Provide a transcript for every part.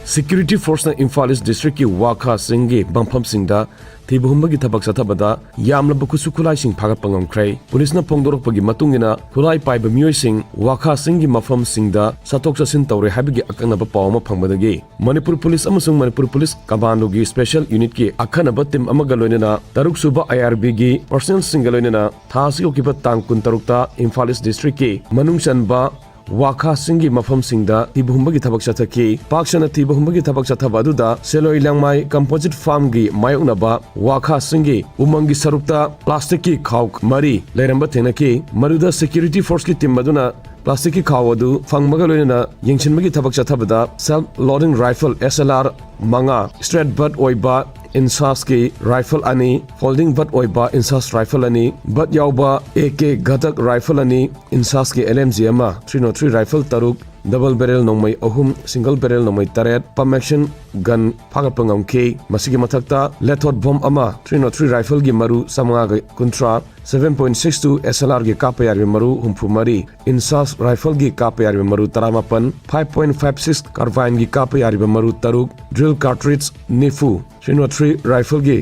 Security Force na Imphal East District ki Wakha Singgi Bangpham Singda Thibahumba gi thabak sathabada yamlaba kusu khulai sing phagat pangamkhrai police na phongdorok pagi matungina khulai paiba mioi sing Wakha Singgi mafam singda satok sasin tawre habigi akanaba pawma phangmadagi Manipur Police amasung Manipur Police Commando gi Special Unit ki akhanaba team amaga loinena taruk suba IRB gi personnel single loinena thasi okiba tang kun tarukta Imphal East District ki manungsanba Wakha Singgi mafam singda Thibahumba gi thabak sathaki Pakshana Thibahumba gi thabak sathaba aduda Seloi Langmai Composite Farm gi mayoknaba Wakha Singgi umangi sarukta plastic ki khawk mari leiramba thenaki maruda Security Force ki team maduna plastic ki khaw adu phangmaga loinena yengshinmagi thabak sathabada self loading rifle SLR manga straight butt oiba insas ki rifle ani folding butt oiba insas rifle ani butt yauba AK Khudak rifle ani insas ki LMG ama 303 rifle taruk double barrel nomai ahum single barrel nomai taret pump action gun phagat pangam ke masigi mathakta lethot bomb ama 303 rifle gi maru samanga gi kuntra 7.62 SLR gi kapayar gi maru humpu mari insas rifle gi kapayar gi maru taramapan 5.56 carbine gi kapayar gi maru taruk drill cartridge nifu 303 rifle gi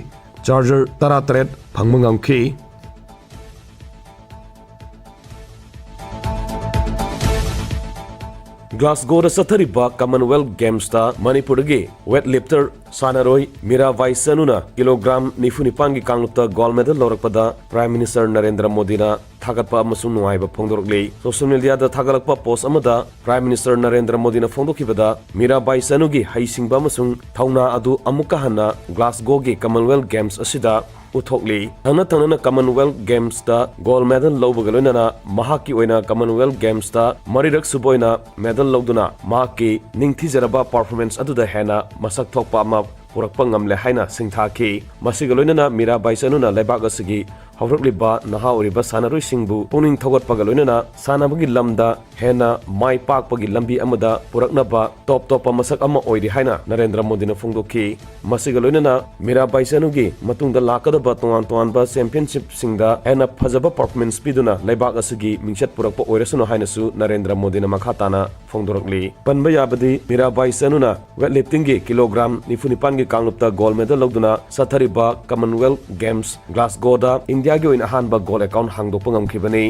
charger taratret phangmangam ke Glasgow da sathariba Commonwealth Games ta Manipur gi weightlifter Sanaroi Mira Vaisanuna kilogram nifunipan gi kanglukta gold medal lorakpada Prime Minister Narendra Modi na thagatpa amasung nuaiba phongdorokle social media da thagalakpa post amada Prime Minister Narendra Modi na phongdokibada Mira Vaisanu gi haisingba amasung thauna adu amuka hana Glasgow gi Commonwealth Games asida uthokli thangna Commonwealth Games da gold medal lobagaloinana mahaki oina Commonwealth Games da marirak suboina medal loduna mahaki ningthijaraba performance aduda hena masak thokpa ama purakpa ngamle haina singthaki masigaloinana Mira Vaisanuna leibak asigi hawrakliba naha oriba sanaroi singbu puning thogatpaga loinana sanabagi lamda hena mai pakpagi lambi amada puraknaba top masak ama oiri haina Narendra Modi na phongdokhi masiga loinana Mira Vaisanu gi matungda lakadaba tongan championship singda hena phajaba performance piduna leibak asigi mingchat purakpa oirasunu haina su Narendra Modi na makhatana phongdorokli panba yabadi Mira Vaisanu na weightlifting gi kilogram nifunipan gi kanglupta gold medal logduna sathariba Commonwealth Games Glasgow da India gi oina hanba goal account hangdokpa ngamkhibani